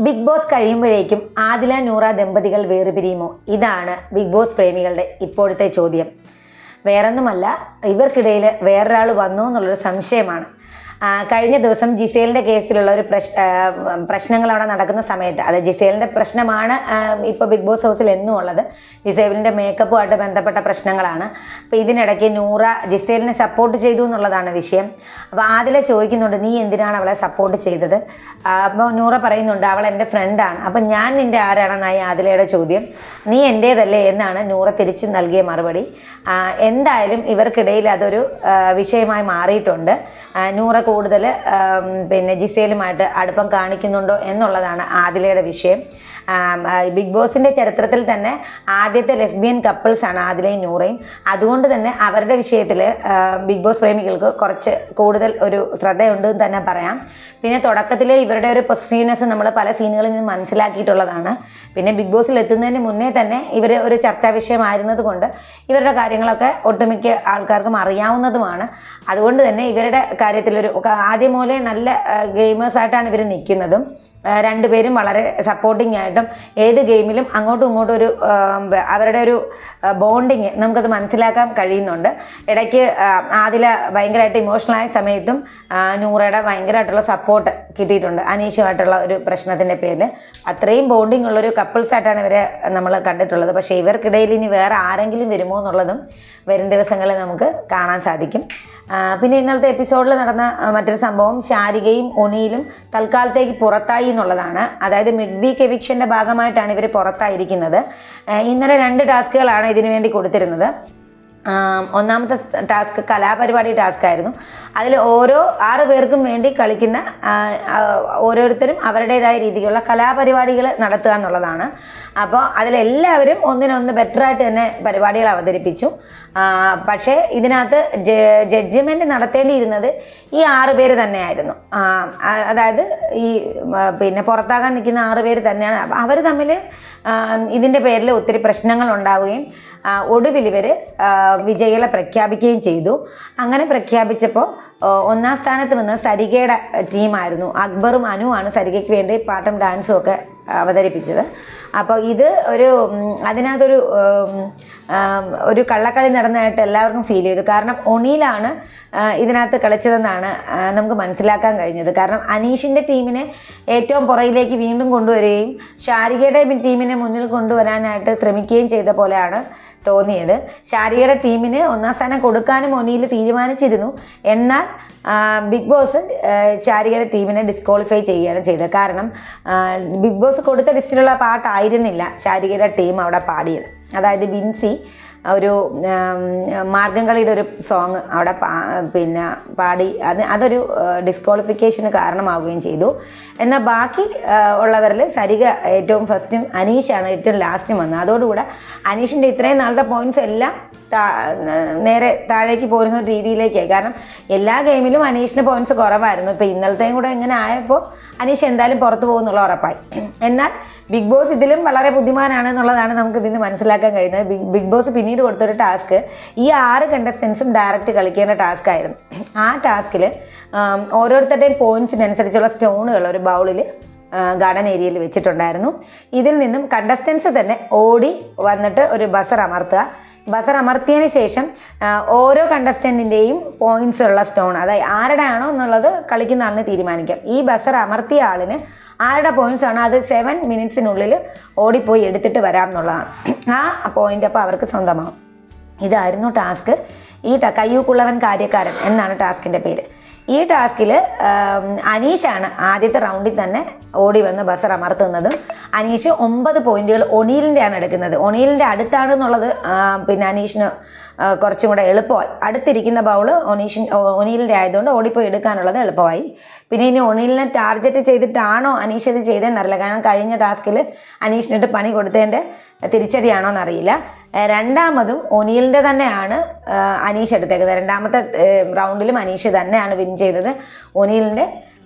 Big boss കഴിയുമ്പോഴേക്കും ആദില നൂറ ദമ്പതികൾ വേർപിരിയുമോ? ഇതാണ് ബിഗ് ബോസ് പ്രേമികളുടെ ഇപ്പോഴത്തെ ചോദ്യം. വേറൊന്നുമല്ല, ഇവർക്കിടയിൽ വേറൊരാൾ വന്നു എന്നുള്ളൊരു സംശയമാണ്. കഴിഞ്ഞ ദിവസം ജിസേലിൻ്റെ കേസിലുള്ള ഒരു പ്രശ്നങ്ങൾ അവിടെ നടക്കുന്ന സമയത്ത്, അത് ജിസേലിൻ്റെ പ്രശ്നമാണ് ഇപ്പോൾ ബിഗ് ബോസ് ഹൗസിൽ എന്നും ഉള്ളത്. ജിസേലിൻ്റെ മേക്കപ്പുമായിട്ട് ബന്ധപ്പെട്ട പ്രശ്നങ്ങളാണ്. അപ്പോൾ ഇതിനിടയ്ക്ക് നൂറ ജിസേലിനെ സപ്പോർട്ട് ചെയ്തു എന്നുള്ളതാണ് വിഷയം. അപ്പോൾ ആദില ചോദിക്കുന്നുണ്ട്, നീ എന്തിനാണ് അവളെ സപ്പോർട്ട് ചെയ്തത്? അപ്പോൾ നൂറ പറയുന്നുണ്ട്, അവൾ എൻ്റെ ഫ്രണ്ടാണ്. അപ്പം ഞാൻ നിൻ്റെ ആരാണെന്നായി ആദിലയുടെ ചോദ്യം. നീ എൻ്റേതല്ലേ എന്നാണ് നൂറ തിരിച്ച് നൽകിയ മറുപടി. എന്തായാലും ഇവർക്കിടയിൽ അതൊരു വിഷയമായി മാറിയിട്ടുണ്ട്. നൂറ കൂടുതൽ ജിസേലുമായിട്ട് അടുപ്പം കാണിക്കുന്നുണ്ടോ എന്നുള്ളതാണ് ആദിലയുടെ വിഷയം. ബിഗ് ബോസിൻ്റെ ചരിത്രത്തിൽ തന്നെ ആദ്യത്തെ ലെസ്ബിയൻ കപ്പിൾസാണ് ആദിലയും നൂറയും. അതുകൊണ്ട് തന്നെ അവരുടെ വിഷയത്തിൽ ബിഗ് ബോസ് പ്രേമികൾക്ക് കുറച്ച് കൂടുതൽ ഒരു ശ്രദ്ധയുണ്ട് എന്ന് തന്നെ പറയാം. പിന്നെ തുടക്കത്തിൽ ഇവരുടെ ഒരു പൊസസീവ്നെസ് നമ്മൾ പല സീനുകളിൽ നിന്ന് മനസ്സിലാക്കിയിട്ടുള്ളതാണ്. പിന്നെ ബിഗ് ബോസിൽ എത്തുന്നതിന് മുന്നേ തന്നെ ഇവർ ഒരു ചർച്ചാ വിഷയമായിരുന്നത് കൊണ്ട് ഇവരുടെ കാര്യങ്ങളൊക്കെ ഒട്ടുമിക്ക ആൾക്കാർക്കും അറിയാവുന്നതുമാണ്. അതുകൊണ്ട് തന്നെ ഇവരുടെ കാര്യത്തിലൊരു ആദ്യം മുതലേ നല്ല ഗെയിമേഴ്സായിട്ടാണ് ഇവർ നിൽക്കുന്നതും. രണ്ടുപേരും വളരെ സപ്പോർട്ടിംഗ് ആയിട്ടും ഏത് ഗെയിമിലും അങ്ങോട്ടും ഇങ്ങോട്ടും ഒരു അവരുടെ ഒരു ബോണ്ടിങ് നമുക്കത് മനസ്സിലാക്കാൻ കഴിയുന്നുണ്ട്. ഇടയ്ക്ക് ആദില ഭയങ്കരമായിട്ട് ഇമോഷണലായ സമയത്തും നൂറയുടെ ഭയങ്കരമായിട്ടുള്ള സപ്പോർട്ട് കിട്ടിയിട്ടുണ്ട് അനീഷുമായിട്ടുള്ള ഒരു പ്രശ്നത്തിൻ്റെ പേരിൽ. അത്രയും ബോണ്ടിങ് ഉള്ളൊരു കപ്പിൾസായിട്ടാണ് ഇവരെ നമ്മൾ കണ്ടിട്ടുള്ളത്. പക്ഷേ ഇവർക്കിടയിൽ ഇനി വേറെ ആരെങ്കിലും വരുമോ എന്നുള്ളതും വരും ദിവസങ്ങളിൽ നമുക്ക് കാണാൻ സാധിക്കും. പിന്നെ ഇന്നലത്തെ എപ്പിസോഡിൽ നടന്ന മറ്റൊരു സംഭവം, ശാരികയും ഒണിയിലും തൽക്കാലത്തേക്ക് പുറത്തായി എന്നുള്ളതാണ്. അതായത് മിഡ് വീക്ക് എവിക്ഷൻ്റെ ഭാഗമായിട്ടാണ് ഇവർ പുറത്തായിരിക്കുന്നത്. ഇന്നലെ 2 ടാസ്കുകളാണ് ഇതിനു വേണ്ടി കൊടുത്തിരുന്നത്. ഒന്നാമത്തെ ടാസ്ക് കലാപരിപാടി ടാസ്ക് ആയിരുന്നു. അതിൽ ഓരോ 6 പേർക്കും വേണ്ടി കളിക്കുന്ന ഓരോരുത്തരും അവരുടേതായ രീതിയിലുള്ള കലാപരിപാടികൾ നടത്തുക എന്നുള്ളതാണ്. അപ്പോൾ അതിലെല്ലാവരും ഒന്നിനൊന്ന് ബെറ്ററായിട്ട് തന്നെ പരിപാടികൾ അവതരിപ്പിച്ചു. പക്ഷേ ഇതിനകത്ത് ജഡ്ജ്മെൻറ്റ് നടത്തേണ്ടിയിരുന്നത് ഈ 6 പേര് തന്നെയായിരുന്നു. അതായത് ഈ പുറത്താകാൻ നിൽക്കുന്ന 6 പേര് തന്നെയാണ്. അവർ തമ്മിൽ ഇതിൻ്റെ പേരിൽ ഒത്തിരി പ്രശ്നങ്ങൾ ഉണ്ടാവുകയും ഒടുവിൽ ഇവർ വിജയികളെ പ്രഖ്യാപിക്കുകയും ചെയ്തു. അങ്ങനെ പ്രഖ്യാപിച്ചപ്പോൾ 1ാം സ്ഥാനത്ത് വന്ന സരികയുടെ ടീമായിരുന്നു. അക്ബറും അനുവാണ് സരികയ്ക്ക് വേണ്ടി പാട്ടും ഡാൻസും ഒക്കെ അവതരിപ്പിച്ചത്. അപ്പോൾ ഇത് അതിനകത്തൊരു ഒരു കള്ളക്കളി നടന്നതായിട്ട് എല്ലാവർക്കും ഫീൽ ചെയ്തു. കാരണം ഒണിയിലാണ് ഇതിനകത്ത് കളിച്ചതെന്നാണ് നമുക്ക് മനസ്സിലാക്കാൻ കഴിഞ്ഞത്. കാരണം അനീഷിൻ്റെ ടീമിനെ ഏറ്റവും പുറകിലേക്ക് വീണ്ടും കൊണ്ടുവരികയും ശാരികയുടെ ടീമിനെ മുന്നിൽ കൊണ്ടുവരാനായിട്ട് ശ്രമിക്കുകയും ചെയ്ത പോലെയാണ് തോന്നിയത്. ശാരികയുടെ ടീമിന് 1ാം സ്ഥാനം കൊടുക്കാനും ഒനിയിൽ തീരുമാനിച്ചിരുന്നു. എന്നാൽ ബിഗ് ബോസ് ശാരികയുടെ ടീമിനെ ഡിസ്ക്വാളിഫൈ ചെയ്യുകയാണ് ചെയ്തത്. കാരണം ബിഗ് ബോസ് കൊടുത്ത ലിസ്റ്റിലുള്ള പാട്ടായിരുന്നില്ല ശാരികയുടെ ടീം അവിടെ പാടിയത്. അതായത് ബിൻസി ഒരു മാർഗംകളിയുടെ ഒരു സോങ് അവിടെ പാടി അതൊരു ഡിസ്ക്വാളിഫിക്കേഷന് കാരണമാവുകയും ചെയ്തു. എന്നാൽ ബാക്കി ഉള്ളവരിൽ സരിക ഏറ്റവും ഫസ്റ്റും അനീഷാണ് ഏറ്റവും ലാസ്റ്റും വന്നത്. അതോടുകൂടെ അനീഷിൻ്റെ ഇത്രയും നാളത്തെ പോയിൻറ്റ്സ് എല്ലാം നേരെ താഴേക്ക് പോരുന്ന ഒരു രീതിയിലേക്കായി. കാരണം എല്ലാ ഗെയിമിലും അനീഷിന് പോയിൻറ്റ്സ് കുറവായിരുന്നു. ഇപ്പോൾ ഇന്നലത്തെയും കൂടെ ഇങ്ങനെ ആയപ്പോൾ അനീഷ് എന്തായാലും പുറത്തു പോകുന്നുള്ള ഉറപ്പായി. എന്നാൽ ബിഗ് ബോസ് ഇതിലും വളരെ ബുദ്ധിമാനാണ് എന്നുള്ളതാണ് നമുക്ക് ഇതിന് മനസ്സിലാക്കാൻ കഴിയുന്നത്. ബിഗ് ബോസ് പിന്നീട് കൊടുത്തൊരു ടാസ്ക് ഈ 6 കണ്ടസ്റ്റൻസും ഡയറക്റ്റ് കളിക്കേണ്ട ടാസ്ക് ആയിരുന്നു. ആ ടാസ്കിൽ ഓരോരുത്തരുടെയും പോയിൻറ്റ്സിനനുസരിച്ചുള്ള സ്റ്റോണുകൾ ഒരു ബൗളിൽ ഗാർഡൻ ഏരിയയിൽ വെച്ചിട്ടുണ്ടായിരുന്നു. ഇതിൽ നിന്നും കണ്ടസ്റ്റൻസ് തന്നെ ഓടി വന്നിട്ട് ഒരു ബസർ അമർത്തുക. ബസർ അമർത്തിയതിന് ശേഷം ഓരോ കണ്ടസ്റ്റൻറ്റിൻ്റെയും പോയിൻറ്റ്സ് ഉള്ള സ്റ്റോൺ, അതായത് ആരുടെ ആണോ എന്നുള്ളത് കളിക്കുന്ന ആളിന് തീരുമാനിക്കാം. ഈ ബസർ അമർത്തിയ ആളിന് ആരുടെ പോയിൻറ്റ്സ് ആണോ അത് 7 മിനിറ്റ്സിനുള്ളിൽ ഓടിപ്പോയി എടുത്തിട്ട് വരാം എന്നുള്ളതാണ്. ആ പോയിൻ്റ് അപ്പോൾ അവർക്ക് സ്വന്തമാകും. ഇതായിരുന്നു ടാസ്ക്. ഈ കയ്യൂക്കുള്ളവൻ കാര്യക്കാരൻ എന്നാണ് ടാസ്കിൻ്റെ പേര്. ഈ ടാസ്കിൽ അനീഷാണ് ആദ്യത്തെ റൗണ്ടിൽ തന്നെ ഓടി വന്ന് ബസർ അമർത്തുന്നതും. അനീഷ് 9 പോയിന്റുകൾ ഒണിയിലിൻ്റെയാണ് എടുക്കുന്നത്. ഒണിയിലിൻ്റെ അടുത്താണെന്നുള്ളത് അനീഷിന് കുറച്ചും കൂടെ എളുപ്പമായി. അടുത്തിരിക്കുന്ന ബൗൾ ഒണിയിലിൻ്റെ ആയതുകൊണ്ട് ഓടിപ്പോയി എടുക്കാനുള്ളത് എളുപ്പമായി. പിന്നെ ഇനി ഒണിയിലിനെ ടാർഗറ്റ് ചെയ്തിട്ടാണോ അനീഷ് ഇത് ചെയ്തതെന്നറിയില്ല. കാരണം കഴിഞ്ഞ ടാസ്കിൽ അനീഷിനിട്ട് പണി കൊടുത്തതിൻ്റെ തിരിച്ചടിയാണോ എന്നറിയില്ല. രണ്ടാമതും ഒനിയലിൻ്റെ തന്നെയാണ് അനീഷ് എടുത്തേക്കുന്നത്. 2ാമത്തെ റൗണ്ടിലും അനീഷ് തന്നെയാണ് വിൻ ചെയ്തത്. ഒനിയലിൻ്റെ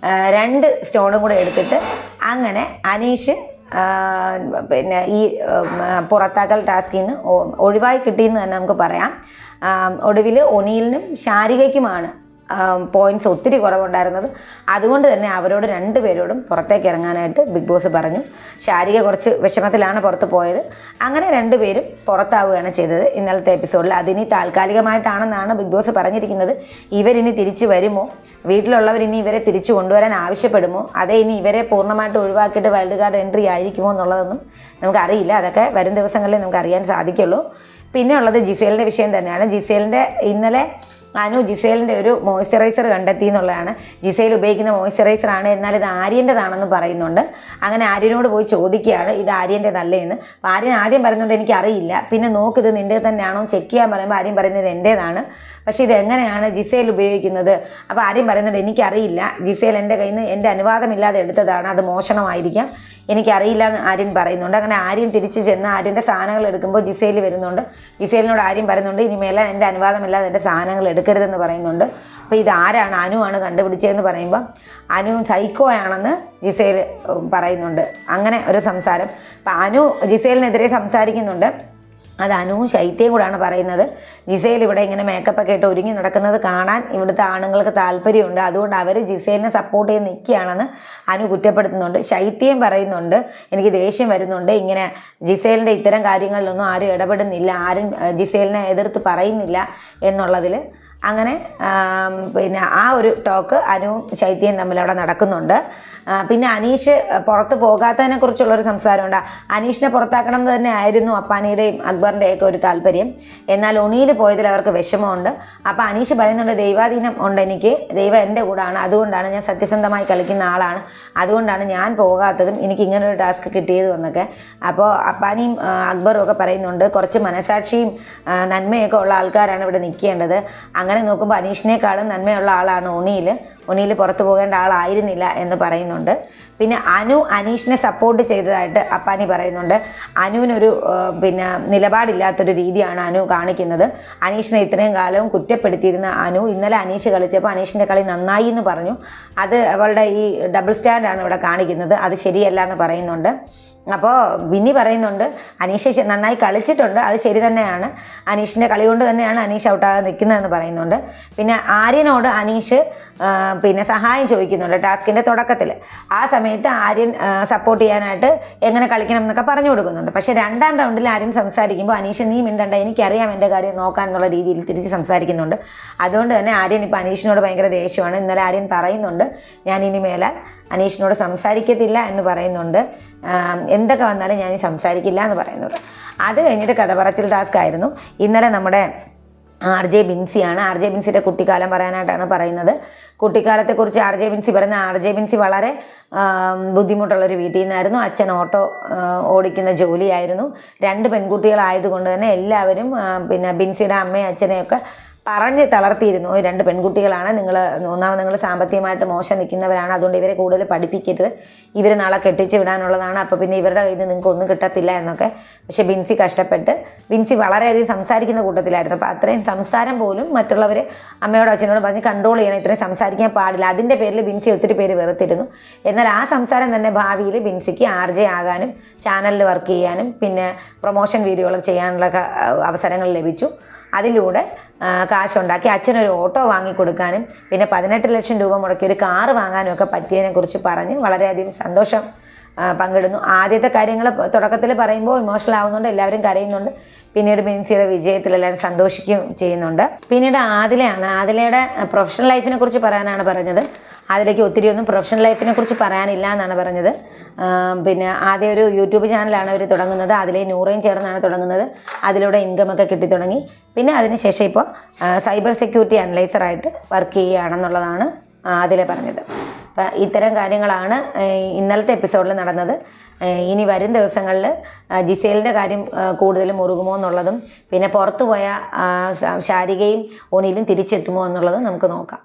2 സ്റ്റോണും കൂടെ എടുത്തിട്ട് അങ്ങനെ അനീഷ് ഈ പുറത്താക്കൽ ടാസ്കിൽ നിന്ന് ഒഴിവായി കിട്ടിയെന്ന് തന്നെ നമുക്ക് പറയാം. ഒടുവിൽ ഒനിയലിനും ശാരികയ്ക്കുമാണ് പോയിന്റ്സ് ഒത്തിരി കുറവുണ്ടായിരുന്നത്. അതുകൊണ്ട് തന്നെ അവരോട് രണ്ടുപേരോടും പുറത്തേക്ക് ഇറങ്ങാനായിട്ട് ബിഗ് ബോസ് പറഞ്ഞു. ശാരിക കുറച്ച് വിഷമത്തിലാണ് പുറത്ത് പോയത്. അങ്ങനെ രണ്ടുപേരും പുറത്താവുകയാണ് ചെയ്തത് ഇന്നലത്തെ എപ്പിസോഡിൽ. അതിനി താൽക്കാലികമായിട്ടാണെന്നാണ് ബിഗ് ബോസ് പറഞ്ഞിരിക്കുന്നത്. ഇവരിനി തിരിച്ചു വരുമോ, വീട്ടിലുള്ളവർ ഇനി ഇവരെ തിരിച്ചു കൊണ്ടുവരാൻ ആവശ്യപ്പെടുമോ, അതേ ഇനി ഇവരെ പൂർണ്ണമായിട്ട് ഒഴിവാക്കിയിട്ട് വൈൽഡ് കാർഡ് എൻട്രി ആയിരിക്കുമോ എന്നുള്ളതൊന്നും നമുക്കറിയില്ല. അതൊക്കെ വരും ദിവസങ്ങളിൽ നമുക്ക് അറിയാൻ സാധിക്കുള്ളൂ. പിന്നെ ഉള്ളത് ജിസേലിൻ്റെ വിഷയം തന്നെയാണ്. ജിസേലിൻ്റെ ഇന്നലെ അനു ജിസേലിൻ്റെ ഒരു മോയ്സ്ചറൈസർ കണ്ടെത്തി എന്നുള്ളതാണ്. ജിസേൽ ഉപയോഗിക്കുന്ന മോയ്സ്ചറൈസറാണ്, എന്നാൽ ഇത് ആര്യൻ്റെതാണെന്ന് പറയുന്നുണ്ട്. അങ്ങനെ ആര്യനോട് പോയി ചോദിക്കുകയാണ് ഇത് ആര്യൻ്റെതല്ലേ എന്ന്. അപ്പോൾ ആര്യൻ ആദ്യം പറയുന്നുണ്ട് എനിക്കറിയില്ല. പിന്നെ നോക്കിത് നിൻ്റെ തന്നെയാണോ ചെക്ക് ചെയ്യാൻ പറയുമ്പോൾ ആര്യം പറയുന്നത് എൻ്റേതാണ്, പക്ഷേ ഇത് എങ്ങനെയാണ് ജിസേൽ ഉപയോഗിക്കുന്നത്? അപ്പോൾ ആര്യം പറയുന്നുണ്ട് എനിക്കറിയില്ല, ജിസേൽ എൻ്റെ കയ്യിൽ നിന്ന് എൻ്റെ അനുവാദമില്ലാതെ എടുത്തതാണ്, അത് മോഷണമായിരിക്കാം, എനിക്കറിയില്ല എന്ന് ആര്യൻ പറയുന്നുണ്ട്. അങ്ങനെ ആര്യൻ തിരിച്ച് ചെന്ന് ആര്യൻ്റെ സാധനങ്ങൾ എടുക്കുമ്പോൾ ജിസേൽ വരുന്നുണ്ട്. ജിസേലിനോട് ആര്യം പറയുന്നുണ്ട് ഇനിമേലെ എൻ്റെ അനുവാദമില്ലാതെ എൻ്റെ സാധനങ്ങൾ എടുക്കരുതെന്ന് പറയുന്നുണ്ട്. അപ്പോൾ ഇതാരാണ്? അനുവാണ് കണ്ടുപിടിച്ചതെന്ന് പറയുമ്പോൾ അനു സൈക്കോയാണെന്ന് ജിസേൽ പറയുന്നുണ്ട്. അങ്ങനെ ഒരു സംസാരം. അപ്പം അനു ജിസേലിനെതിരെ സംസാരിക്കുന്നുണ്ട്. അത് അനുവും ശൈത്യയും കൂടാണ് പറയുന്നത്. ജിസേൽ ഇവിടെ ഇങ്ങനെ മേക്കപ്പൊക്കെ ഇട്ട് ഒരുങ്ങി നടക്കുന്നത് കാണാൻ ഇവിടുത്തെ ആണുങ്ങൾക്ക് താല്പര്യമുണ്ട്, അതുകൊണ്ട് അവർ ജിസേലിനെ സപ്പോർട്ട് ചെയ്ത് നിൽക്കുകയാണെന്ന് അനു കുറ്റപ്പെടുത്തുന്നുണ്ട്. ശൈത്യം പറയുന്നുണ്ട് എനിക്ക് ദേഷ്യം വരുന്നുണ്ട്, ഇങ്ങനെ ജിസേലിൻ്റെ ഇത്തരം കാര്യങ്ങളിലൊന്നും ആരും ഇടപെടുന്നില്ല, ആരും ജിസേലിനെ എതിർത്ത് പറയുന്നില്ല എന്നുള്ളതിൽ. അങ്ങനെ പിന്നെ ആ ഒരു ടോക്ക് അനുവും ശൈത്യയും തമ്മിൽ അവിടെ നടക്കുന്നുണ്ട്. പിന്നെ അനീഷ് പുറത്ത് പോകാത്തതിനെ കുറിച്ചുള്ളൊരു സംസാരമുണ്ട്. അനീഷിനെ പുറത്താക്കണം എന്ന് തന്നെ ആയിരുന്നു അപ്പാനിയുടെയും അക്ബറിൻ്റെയൊക്കെ ഒരു താല്പര്യം. എന്നാൽ ഒണിയിൽ പോയതിൽ അവർക്ക് വിഷമമുണ്ട്. അപ്പോൾ അനീഷ് പറയുന്നുണ്ട് ദൈവാധീനം ഉണ്ട് എനിക്ക്, ദൈവം എൻ്റെ കൂടാണ്, അതുകൊണ്ടാണ് ഞാൻ സത്യസന്ധമായി കളിക്കുന്ന ആളാണ്, അതുകൊണ്ടാണ് ഞാൻ പോകാത്തതും എനിക്ക് ഇങ്ങനൊരു ടാസ്ക് കിട്ടിയതും എന്നൊക്കെ. അപ്പോൾ അപ്പാനിയും അക്ബറും ഒക്കെ പറയുന്നുണ്ട് കുറച്ച് മനസാക്ഷിയും നന്മയൊക്കെ ഉള്ള ആൾക്കാരാണ് ഇവിടെ നിൽക്കേണ്ടത്. അങ്ങനെ നോക്കുമ്പോൾ അനീഷിനേക്കാളും നന്മയുള്ള ആളാണ് ഒണിയിൽ പുറത്തു പോകേണ്ട ആളായിരുന്നില്ല എന്ന് പറയുന്നുണ്ട്. പിന്നെ അനു അനീഷിനെ സപ്പോർട്ട് ചെയ്തതായിട്ട് അപ്പാനി പറയുന്നുണ്ട്. അനുവിനൊരു പിന്നെ നിലപാടില്ലാത്തൊരു രീതിയാണ് അനു കാണിക്കുന്നത്. അനീഷിനെ ഇത്രയും കാലവും കുറ്റപ്പെടുത്തിയിരുന്ന അനു ഇന്നലെ അനീഷ് കളിച്ചപ്പോൾ അനീഷിൻ്റെ കളി നന്നായി എന്ന് പറഞ്ഞു. അത് അവളുടെ ഈ ഡബിൾ സ്റ്റാൻഡാണ് ഇവിടെ കാണിക്കുന്നത്, അത് ശരിയല്ല എന്ന് പറയുന്നുണ്ട്. അപ്പോൾ വിന്നി പറയുന്നുണ്ട് അനീഷ് നന്നായി കളിച്ചിട്ടുണ്ട്, അത് ശരി തന്നെയാണ്, അനീഷിൻ്റെ കളി കൊണ്ട് തന്നെയാണ് അനീഷ് ഔട്ടാകാൻ നിൽക്കുന്നതെന്ന് പറയുന്നുണ്ട്. പിന്നെ ആര്യനോട് അനീഷ് പിന്നെ സഹായം ചോദിക്കുന്നുണ്ട് ടാസ്കിൻ്റെ തുടക്കത്തിൽ. ആ സമയത്ത് ആര്യൻ സപ്പോർട്ട് ചെയ്യാനായിട്ട് എങ്ങനെ കളിക്കണം എന്നൊക്കെ പറഞ്ഞു കൊടുക്കുന്നുണ്ട്. പക്ഷേ രണ്ടാം റൗണ്ടിൽ ആര്യൻ സംസാരിക്കുമ്പോൾ അനീഷ് നീ മിണ്ടണ്ട, എനിക്കറിയാം എൻ്റെ കാര്യം നോക്കാൻ എന്നുള്ള രീതിയിൽ തിരിച്ച് സംസാരിക്കുന്നുണ്ട്. അതുകൊണ്ട് തന്നെ ആര്യൻ ഇപ്പോൾ അനീഷിനോട് ഭയങ്കര ദേഷ്യമാണ്. ഇന്നലെ ആര്യൻ പറയുന്നുണ്ട് ഞാൻ ഇനി മേലാൽ അനീഷിനോട് സംസാരിക്കത്തില്ല എന്ന് പറയുന്നുണ്ട്, എന്തൊക്കെ വന്നാലും ഞാൻ സംസാരിക്കില്ല എന്ന് പറയുന്നുണ്ട്. അത് കഴിഞ്ഞിട്ട് കഥ പറച്ചിൽ ടാസ്ക് ആയിരുന്നു. ഇന്നലെ നമ്മുടെ RJ ബിൻസിയാണ്. RJ ബിൻസിയുടെ കുട്ടിക്കാലം പറയാനായിട്ടാണ് പറയുന്നത്. കുട്ടിക്കാലത്തെക്കുറിച്ച് RJ ബിൻസി പറയുന്ന RJ ബിൻസി വളരെ ബുദ്ധിമുട്ടുള്ളൊരു വീട്ടിൽ നിന്നായിരുന്നു. അച്ഛൻ ഓട്ടോ ഓടിക്കുന്ന ജോലിയായിരുന്നു. 2 പെൺകുട്ടികളായതുകൊണ്ട് തന്നെ എല്ലാവരും പിന്നെ ബിൻസിയുടെ അമ്മയും അച്ഛനെയൊക്കെ പറഞ്ഞ് തളർത്തിയിരുന്നു. 2 പെൺകുട്ടികളാണ്, നിങ്ങൾ സാമ്പത്തികമായിട്ട് മോശം നിൽക്കുന്നവരാണ്, അതുകൊണ്ട് ഇവരെ കൂടുതൽ പഠിപ്പിക്കരുത്, ഇവർ നാളെ കെട്ടിച്ച് വിടാനുള്ളതാണ്, അപ്പോൾ പിന്നെ ഇവരുടെ കയ്യിൽ നിന്ന് നിങ്ങൾക്ക് ഒന്നും കിട്ടത്തില്ല എന്നൊക്കെ. പക്ഷേ ബിൻസി കഷ്ടപ്പെട്ട്, ബിൻസി വളരെയധികം സംസാരിക്കുന്ന കൂട്ടത്തിലായിരുന്നു. അപ്പോൾ അത്രയും സംസാരം പോലും മറ്റുള്ളവർ അമ്മയോടും അച്ഛനോടും പറഞ്ഞ് കൺട്രോൾ ചെയ്യണം, ഇത്രയും സംസാരിക്കാൻ പാടില്ല. അതിൻ്റെ പേരിൽ ബിൻസി ഒത്തിരി പേര് വെറുത്തിരുന്നു. എന്നാൽ ആ സംസാരം തന്നെ ഭാവിയിൽ ബിൻസിക്ക് RJ ആകാനും ചാനലിൽ വർക്ക് ചെയ്യാനും പിന്നെ പ്രൊമോഷൻ വീഡിയോകൾ ചെയ്യാനുള്ള അവസരങ്ങൾ ലഭിച്ചു. അതിലൂടെ കാശുണ്ടാക്കി അച്ഛനൊരു ഓട്ടോ വാങ്ങിക്കൊടുക്കാനും പിന്നെ 18 ലക്ഷം രൂപ മുടക്കി ഒരു കാറ് വാങ്ങാനും ഒക്കെ പറ്റിയതിനെക്കുറിച്ച് പറഞ്ഞ് വളരെയധികം സന്തോഷം പങ്കിടുന്നു. ആദ്യത്തെ കാര്യങ്ങൾ തുടക്കത്തിൽ പറയുമ്പോൾ ഇമോഷണൽ ആവുന്നുണ്ട്, എല്ലാവരും കരയുന്നുണ്ട്. പിന്നീട് ബിൻസിയുടെ വിജയത്തിൽ എല്ലാവരും സന്തോഷിക്കുകയും ചെയ്യുന്നുണ്ട്. പിന്നീട് ആദിലയുടെ പ്രൊഫഷണൽ ലൈഫിനെ കുറിച്ച് പറയാനാണ് പറഞ്ഞത്. അതിലേക്ക് ഒത്തിരിയൊന്നും പ്രൊഫഷണൽ ലൈഫിനെ കുറിച്ച് പറയാനില്ല എന്നാണ് പറഞ്ഞത്. പിന്നെ ആദ്യം ഒരു യൂട്യൂബ് ചാനലാണ് അവർ തുടങ്ങുന്നത്, അതിലെ നൂറയും ചേർന്നാണ് തുടങ്ങുന്നത്. അതിലൂടെ ഇൻകമൊക്കെ കിട്ടി തുടങ്ങി. പിന്നെ അതിനുശേഷം ഇപ്പോൾ സൈബർ സെക്യൂരിറ്റി അനലൈസറായിട്ട് വർക്ക് ചെയ്യുകയാണെന്നുള്ളതാണ് അതിലെ പറഞ്ഞത്. അപ്പം ഇത്തരം കാര്യങ്ങളാണ് ഇന്നലത്തെ എപ്പിസോഡിൽ നടന്നത്. ഇനി വരും ദിവസങ്ങളിൽ ജിസേലിൻ്റെ കാര്യം കൂടുതൽ മുറുകുമോ എന്നുള്ളതും പിന്നെ പുറത്തുപോയ ശാരികയും ഒണിയിലും തിരിച്ചെത്തുമോ എന്നുള്ളതും നമുക്ക് നോക്കാം.